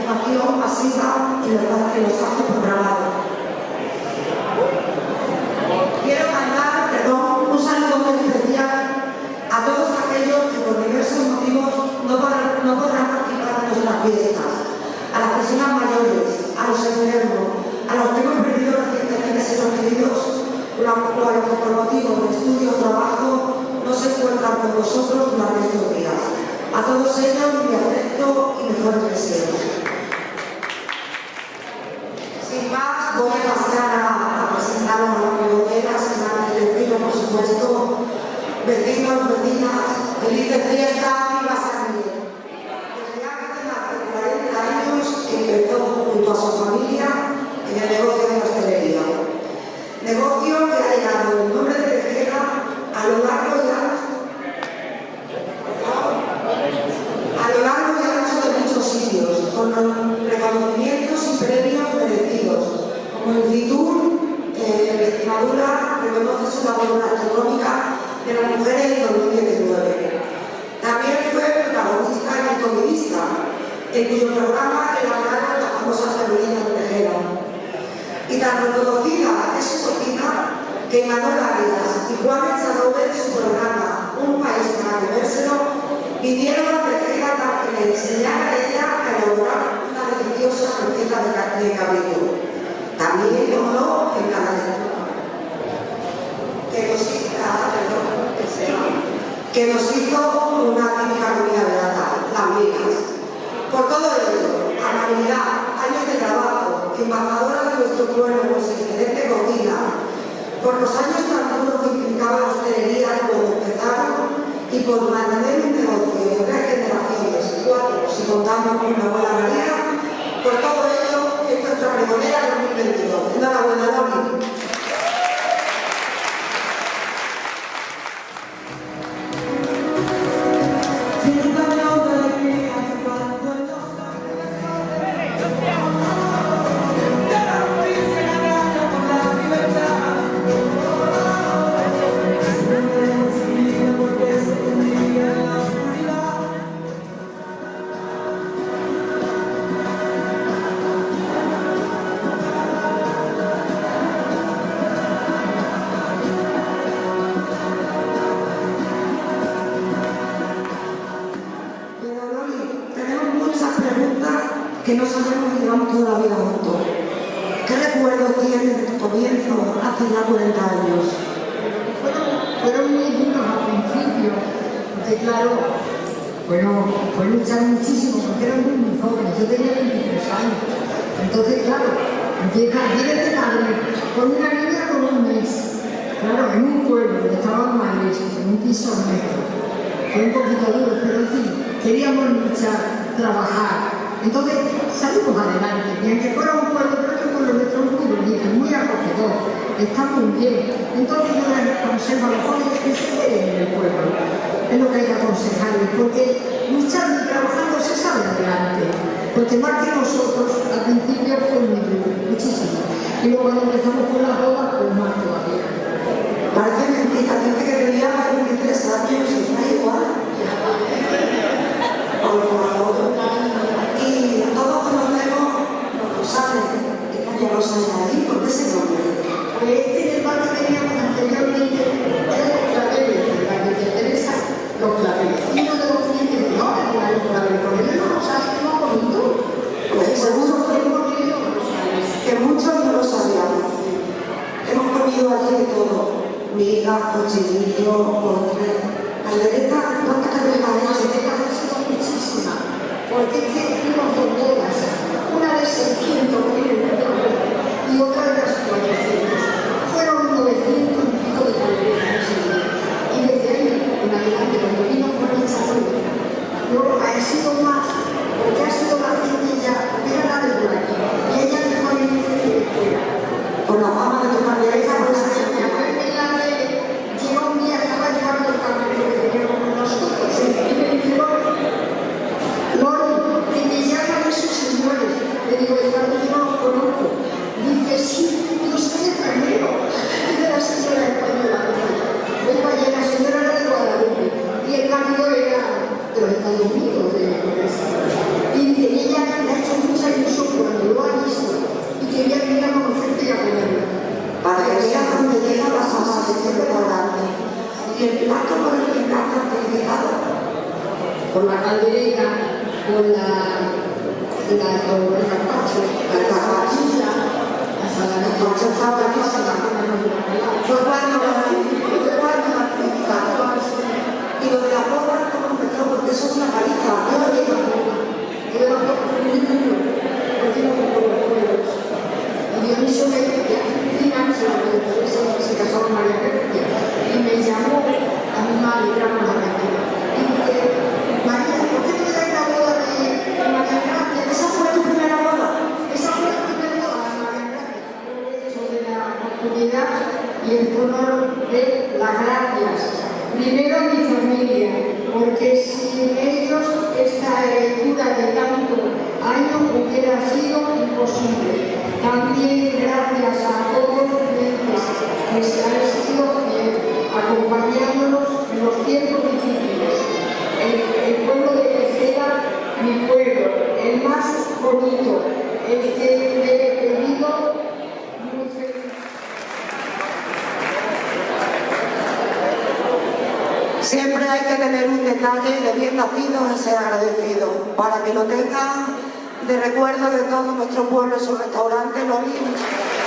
participación masiva en los actos programados. Quiero mandar, un saludo muy especial a todos aquellos que por diversos motivos no podrán participar en nuestras fiestas, a las personas mayores, a los enfermos, a los que hemos perdido recientemente seres queridos o a los que por motivos de estudio o trabajo no se encuentran con nosotros durante estos días. A todos ellos mi afecto y mejores deseos. Sin más, voy a pasar a presentar a las biblioteras que me han elegido, por supuesto, vecinos, vecinas, felices fiestas, viva San Miguel. Desde hace 40 años empezó junto a su familia en el negocio de la hostelería. Negocio que ha llegado el nombre de Tejera a lo largo y ancho de muchos sitios, con reconocimientos y premios merecidos, como el FITUR, en Extremadura reconoce su labor gastronómica de las mujeres en 2019. También fue protagonista en El Comidista, en cuyo programa elaboraron la famosa Carolina de Tejera. Y tan reconocida es su cocina que Manuel Arias y Juan Echadove en su programa Un País para Comérselo vinieron a Tejera para que le enseñara a ella a elaborar una deliciosa receta de carne de cabrito. También, como no, en cada que nos hizo una típica comida barata, las migas. Por todo ello, amabilidad, años de trabajo, embajadora de nuestro pueblo con su excelente cocina, por los años tan duros que implicaba la hostelería cuando empezaron y por mantener un negocio de 3 generaciones, 4 si contamos con una buena María, por todo ello es nuestra pregonera 2022. Enhorabuena, Loli. Que no sabemos que llevamos toda la vida juntos. ¿Qué recuerdos tienes de tu comienzo hace ya 40 años? Fueron muy duros al principio, porque claro, fue luchar muchísimo, porque eran muy jóvenes, yo tenía 23 años. Entonces, claro, tienes de madre con una niña con un mes. Claro, en un pueblo donde estaban mayores, en un piso nuestro. Fue un poquito duro, pero en fin, queríamos luchar, trabajar. Entonces salimos adelante, y aunque fuera un pueblo, pero este pueblo nuestro es muy bonito, muy acogedor, está muy bien. Entonces yo les aconsejo a los jóvenes que se queden en el pueblo, es lo que hay que aconsejarles, porque luchando y trabajando se sale adelante, porque más que nosotros al principio fue muy duro, muchísimo, y luego cuando empezamos con las bodas, pues más todavía. Parece mentira, gente que tenía 23 años y está igual. Por favor. Y todos conocemos los Rosales, que calle Rosales ahí, ¿por qué ese nombre? Pues este es el bar que teníamos anteriormente, era los claveles, de la Virgen Teresa, los claveles. Y uno de los clientes dijo, no, era los claveles, porque yo no lo sabía, que más bonito. Pues seguro que muchos no lo sabíamos. Hemos comido allí de todo, migas, cochinillo, postres, caldereta. ¿Cuántas calderetas has hecho? Han sido muchísimas, porque es que tuvimos dos bodas, una de 600 y otra de las 400. Fueron 900 y pico de calderetas ese día. Y desde ahí, en adelante, cuando vino con el chalupa, luego ha sido más, porque ha sido la gente ya, era la de por aquí, y ella dejó el inicio de fuera. Por la fama de tu caldereta, pues llegó un día, estaba llevando el camionero que teníamos con nosotros, y me dice, Lori, que me llaman esos señores. Le digo, Eduardo, yo no los conozco. Dice, sí, yo soy el carnero. Dice la señora española. Vengo allá, la señora era de Guadalupe, y el marido era de los Estados Unidos, de con la caldereta, con el carpacho, la salchicha, Fue cuando y lo de la porra, ¿cómo empezó? Porque eso es una paliza. Y Dionisio me se casó con María García y me llamó a mi madre, que era una argentina, y dice, María, ¿por qué no le das la boda de María Gracia? ¿Esa fue tu primera boda? Esa fue la primera boda de María Gracia. Sobre la oportunidad y el honor de las gracias. Primero a mi familia, porque sin ellos esta lectura de tanto año hubiera sido imposible. También gracias a todos los clientes que se han sido acompañándonos en los tiempos difíciles. El pueblo de Tejeda, mi pueblo, el más bonito, el que me he tenido muy feliz. Siempre hay que tener un detalle de bien nacido y ser agradecido, para que lo tengan de recuerdo de todo nuestro pueblo y sus restaurantes, los mismos.